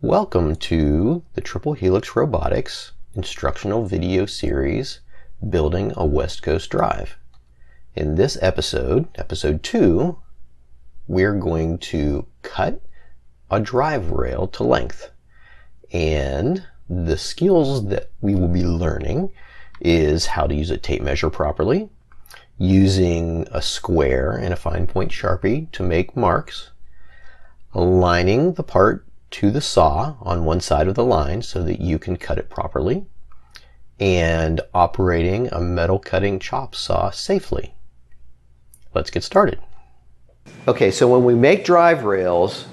Welcome to the Triple Helix Robotics instructional video series, Building a West Coast Drive. In this episode, episode 2, we're going to cut a drive rail to length. And the skills that we will be learning is how to use a tape measure properly, using a square and a fine point Sharpie to make marks, aligning the part to the saw on one side of the line so that you can cut it properly, and operating a metal cutting chop saw safely. Let's get started. Okay, so when we make drive rails,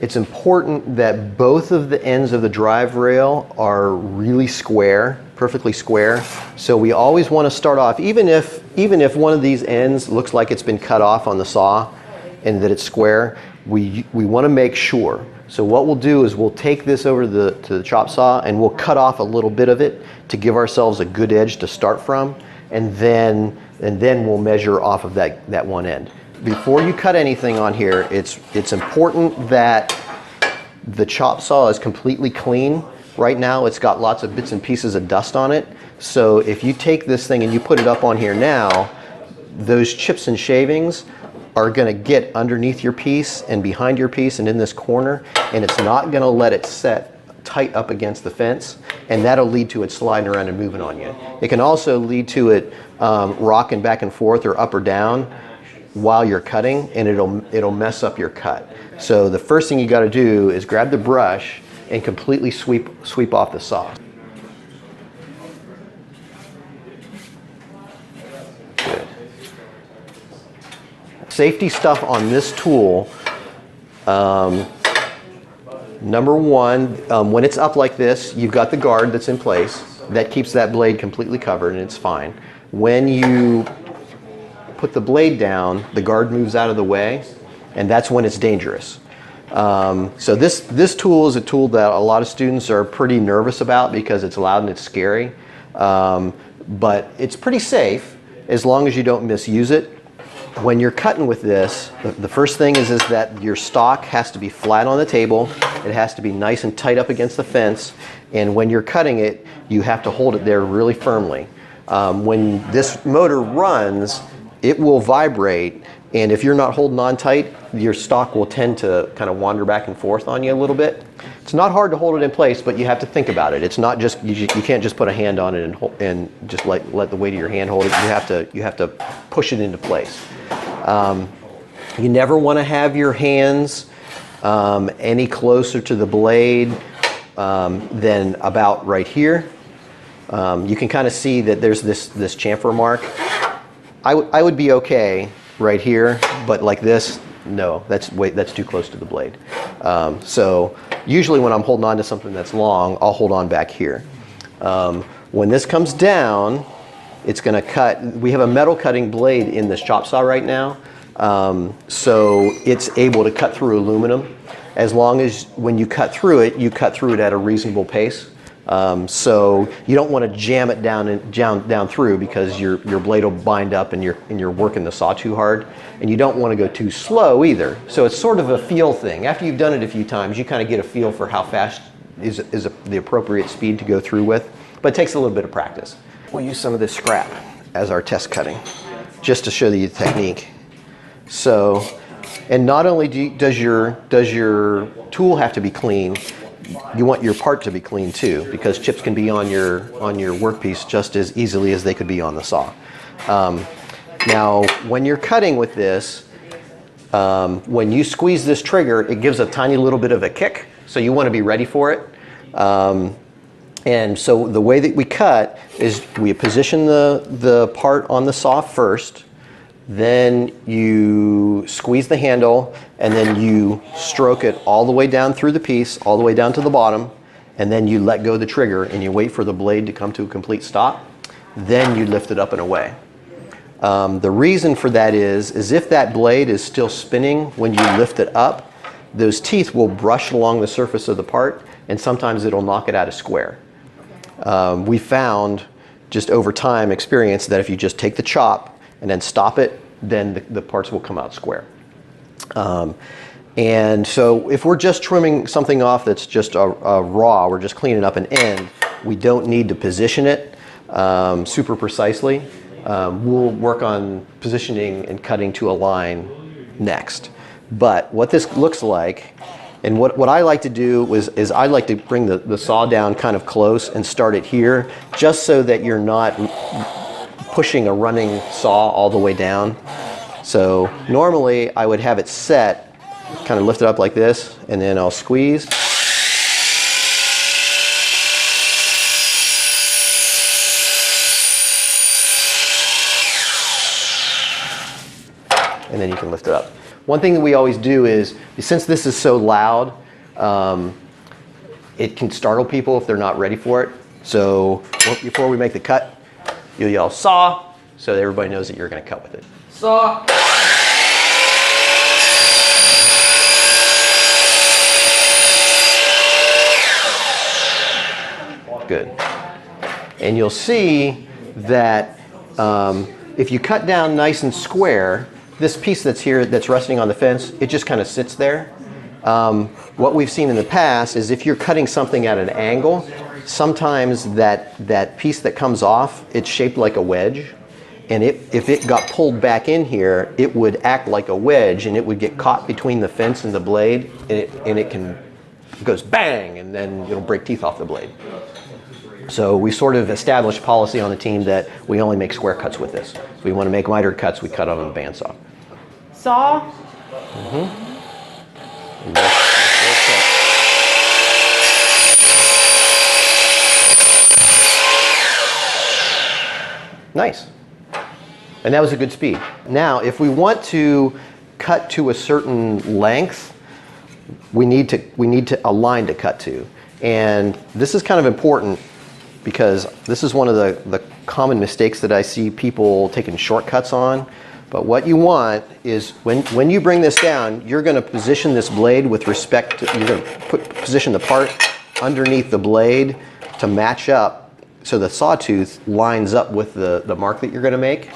it's important that both of the ends of the drive rail are really square, perfectly square. So we always want to start off, even if one of these ends looks like it's been cut off on the saw and that it's square, we want to make sure. So what we'll do is we'll take this over to the chop saw and we'll cut off a little bit of it to give ourselves a good edge to start from, and then we'll measure off of that one end. Before you cut anything on here, it's important that the chop saw is completely clean. Right now it's got lots of bits and pieces of dust on it. So if you take this thing and you put it up on here now, those chips and shavings are going to get underneath your piece and behind your piece and in this corner, and it's not going to let it set tight up against the fence, and that'll lead to it sliding around and moving on you. It can also lead to it rocking back and forth or up or down while you're cutting, and it'll mess up your cut. So the first thing you got to do is grab the brush and completely sweep off the saw. Safety stuff on this tool, number one, when it's up like this, you've got the guard that's in place. That keeps that blade completely covered and it's fine. When you put the blade down, the guard moves out of the way, and that's when it's dangerous. So this tool is a tool that a lot of students are pretty nervous about because it's loud and it's scary. But it's pretty safe as long as you don't misuse it. When you're cutting with this, the first thing is that your stock has to be flat on the table. It has to be nice and tight up against the fence. And when you're cutting it, you have to hold it there really firmly. When this motor runs, it will vibrate. And if you're not holding on tight, your stock will tend to kind of wander back and forth on you a little bit. It's not hard to hold it in place, but you have to think about it. It's not just, you can't just put a hand on it and just let the weight of your hand hold it. You have to push it into place. You never want to have your hands any closer to the blade than about right here. You can kind of see that there's this chamfer mark. I would be okay right here, but like this, no, that's too close to the blade. So usually when I'm holding on to something that's long, I'll hold on back here. When this comes down, it's going to cut. We have a metal cutting blade in this chop saw right now, so it's able to cut through aluminum, as long as when you cut through it at a reasonable pace. So you don't want to jam it down through, because your blade will bind up and you're working the saw too hard, and you don't want to go too slow either. So it's sort of a feel thing. After you've done it a few times, you kind of get a feel for how fast is the appropriate speed to go through with, but it takes a little bit of practice. We'll use some of this scrap as our test cutting, just to show you the technique. So, and not only does your tool have to be clean, you want your part to be clean too, because chips can be on your workpiece just as easily as they could be on the saw. Now, when you're cutting with this, when you squeeze this trigger, it gives a tiny little bit of a kick, so you want to be ready for it. And so the way that we cut is we position the part on the saw first, then you squeeze the handle, and then you stroke it all the way down through the piece, all the way down to the bottom, and then you let go of the trigger and you wait for the blade to come to a complete stop. Then you lift it up and away. The reason for that is if that blade is still spinning when you lift it up, those teeth will brush along the surface of the part, and sometimes it'll knock it out of square. We found, just over time experience, that if you just take the chop and then stop it, then the parts will come out square. And so if we're just trimming something off that's just a raw, we're just cleaning up an end, we don't need to position it super precisely. We'll work on positioning and cutting to a line next. But what this looks like, and what I like to do is I like to bring the saw down kind of close and start it here, just so that you're not pushing a running saw all the way down. So normally I would have it set, kind of lift it up like this, and then I'll squeeze. And then you can lift it up. One thing that we always do is, since this is so loud, it can startle people if they're not ready for it. So before we make the cut, you'll yell saw, so that everybody knows that you're going to cut with it. Saw. Good. And you'll see that if you cut down nice and square, this piece that's here that's resting on the fence, it just kind of sits there. What we've seen in the past is if you're cutting something at an angle, sometimes that piece that comes off, it's shaped like a wedge. And if it got pulled back in here, it would act like a wedge and it would get caught between the fence and the blade, and it goes bang, and then it'll break teeth off the blade. So we sort of established policy on the team that we only make square cuts with this. If we want to make miter cuts, we cut on a bandsaw. Saw. Nice. And that was a good speed. Now, if we want to cut to a certain length, we need a line to cut to. And this is kind of important, because this is one of the common mistakes that I see people taking shortcuts on. But what you want is when you bring this down, you're going to position this blade with respect to, you're going to position the part underneath the blade to match up so the sawtooth lines up with the mark that you're going to make.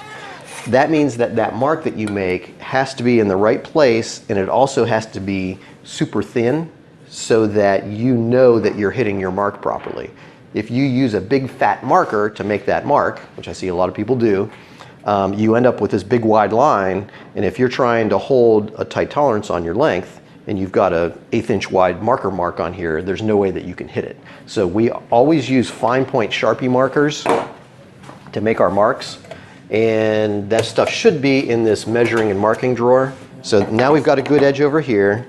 That means that mark that you make has to be in the right place, and it also has to be super thin so that you know that you're hitting your mark properly. If you use a big fat marker to make that mark, which I see a lot of people do, you end up with this big wide line, and if you're trying to hold a tight tolerance on your length and you've got a 1/8 inch wide marker mark on here, there's no way that you can hit it. So we always use fine point Sharpie markers to make our marks, and that stuff should be in this measuring and marking drawer. So now we've got a good edge over here,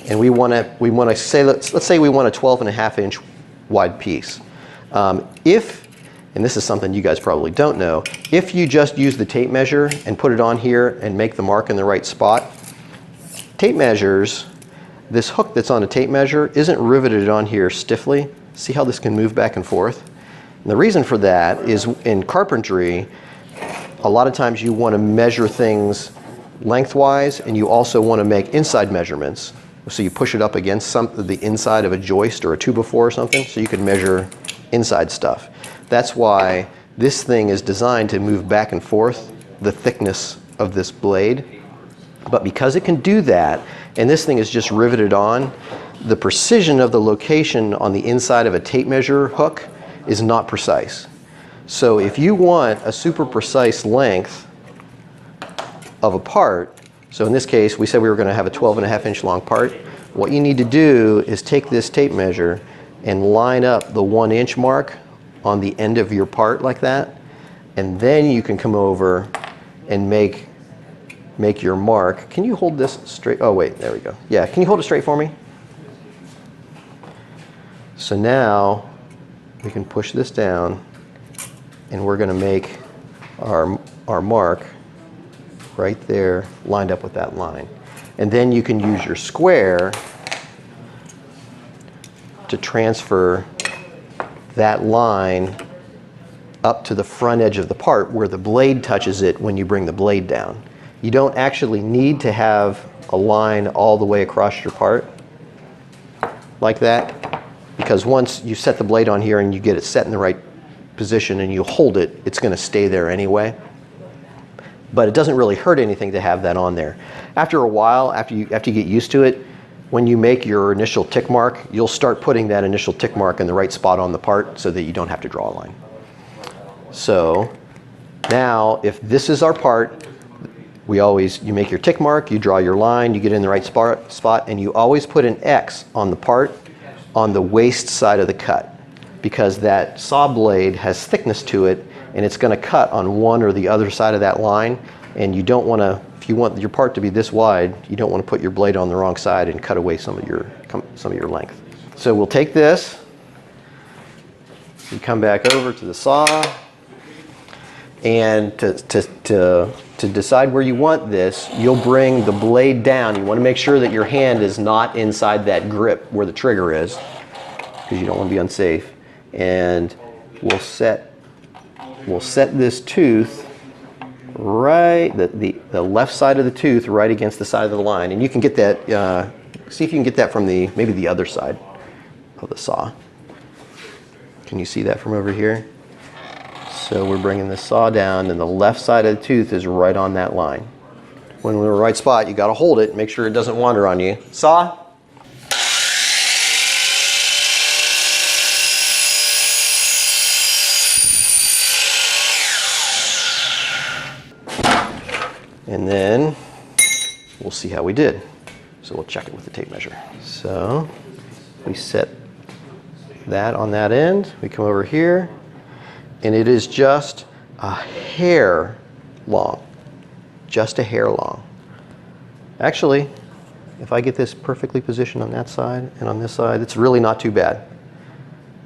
and we want to say, let's say we want a 12.5 inch wide piece. And this is something you guys probably don't know, if you just use the tape measure and put it on here and make the mark in the right spot, tape measures, this hook that's on a tape measure isn't riveted on here stiffly. See how this can move back and forth? And the reason for that is in carpentry, a lot of times you want to measure things lengthwise, and you also want to make inside measurements. So you push it up against the inside of a joist or a 2x4 or something, so you can measure inside stuff. That's why this thing is designed to move back and forth the thickness of this blade. But because it can do that, and this thing is just riveted on, the precision of the location on the inside of a tape measure hook is not precise. So if you want a super precise length of a part, so in this case we said we were going to have a 12.5 inch long part, what you need to do is take this tape measure and line up the 1 inch mark on the end of your part like that, and then you can come over and make your mark. Can you hold this straight? Oh wait, there we go. Yeah, can you hold it straight for me? So now we can push this down, and we're going to make our mark right there lined up with that line. And then you can use your square to transfer that line up to the front edge of the part where the blade touches it when you bring the blade down. You don't actually need to have a line all the way across your part like that, because once you set the blade on here and you get it set in the right position and you hold it, it's going to stay there anyway. but it doesn't really hurt anything to have that on there. After a while, after you get used to it, when you make your initial tick mark, you'll start putting that initial tick mark in the right spot on the part so that you don't have to draw a line. So now, if this is our part, you make your tick mark, you draw your line, you get in the right spot, and you always put an X on the part on the waste side of the cut, because that saw blade has thickness to it, and it's going to cut on one or the other side of that line, and you don't want to, if you want your part to be this wide, you don't want to put your blade on the wrong side and cut away some of your length. So we'll take this, you come back over to the saw, and to decide where you want this, you'll bring the blade down. You want to make sure that your hand is not inside that grip where the trigger is, because you don't want to be unsafe. And we'll set this tooth right, the left side of the tooth right against the side of the line. And you can get that, see if you can get that from maybe the other side of the saw. Can you see that from over here? So we're bringing the saw down, and the left side of the tooth is right on that line. When we're in the right spot, you got to hold it, make sure it doesn't wander on you. Saw. And then we'll see how we did. So we'll check it with the tape measure. So we set that on that end. We come over here, and it is just a hair long. Just a hair long. Actually, if I get this perfectly positioned on that side and on this side, it's really not too bad.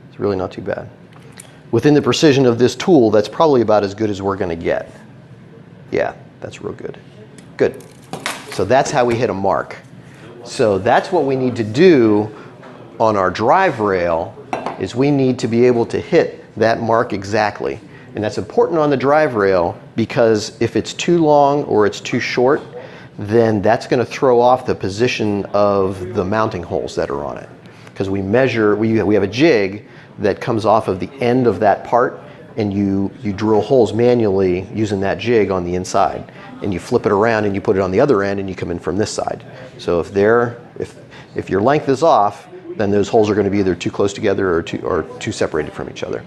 It's really not too bad. Within the precision of this tool, that's probably about as good as we're going to get. Yeah, that's real good. Good. So that's how we hit a mark. So that's what we need to do on our drive rail, is we need to be able to hit that mark exactly. And that's important on the drive rail, because if it's too long or it's too short, then that's going to throw off the position of the mounting holes that are on it. Because we measure, we have a jig that comes off of the end of that part, and you drill holes manually using that jig on the inside. And you flip it around and you put it on the other end, and you come in from this side. So if your length is off, then those holes are going to be either too close together or too separated from each other.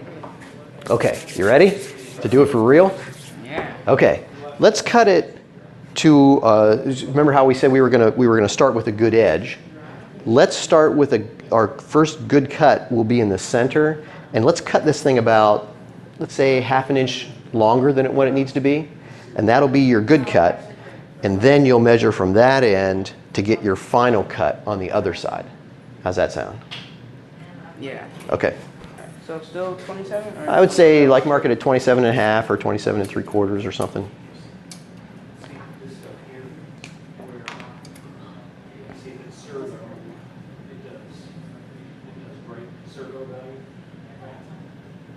Okay, you ready to do it for real? Yeah. Okay, let's cut it to. Remember how we said we were gonna start with a good edge? Let's start with our first good cut will be in the center, and let's cut this thing about, let's say, 1/2 inch longer than what it needs to be, and that'll be your good cut. And then you'll measure from that end to get your final cut on the other side. How's that sound? Yeah. Okay. So still 27? Or I would say like mark it at 27.5 or 27 3/4 or something.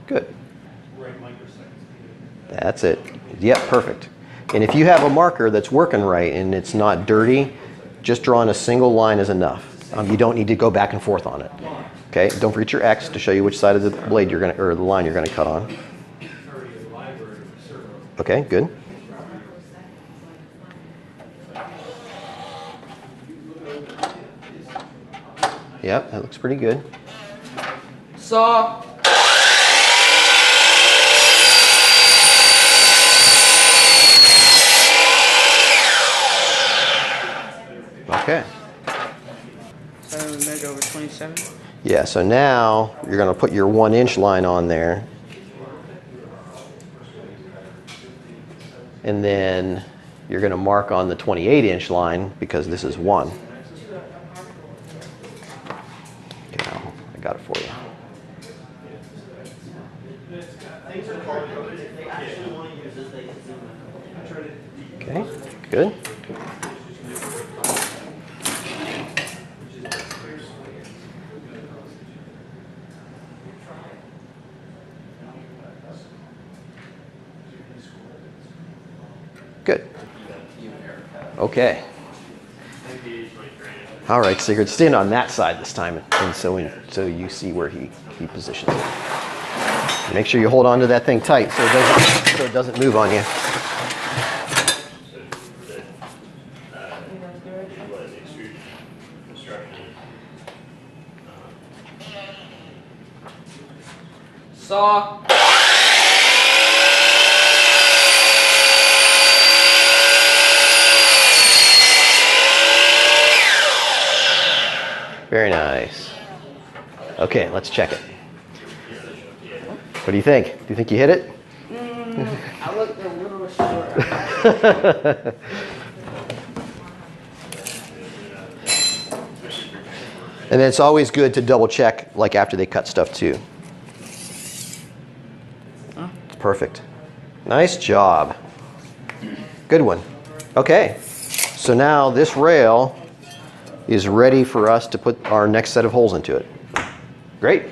Good. That's it. Yep, perfect. And if you have a marker that's working right and it's not dirty, just drawing a single line is enough. You don't need to go back and forth on it. Okay, don't forget your X to show you which side of the blade you're gonna, or the line you're gonna cut on. Okay, good. Yep, that looks pretty good. Saw. Okay. So we measure over 27. Yeah, so now you're going to put your 1 inch line on there. And then you're going to mark on the 28 inch line because this is 1. Okay, now I got it for you. Okay, good. Good. Okay. All right, so you're going to stand on that side this time, and so you see where he positions it. Make sure you hold on to that thing tight so it doesn't move on you. Saw. Very nice. Okay, let's check it. What do you think? Do you think you hit it? I looked a little short. And it's always good to double check like after they cut stuff too. It's perfect. Nice job. Good one. Okay, so now this rail is ready for us to put our next set of holes into it. Great.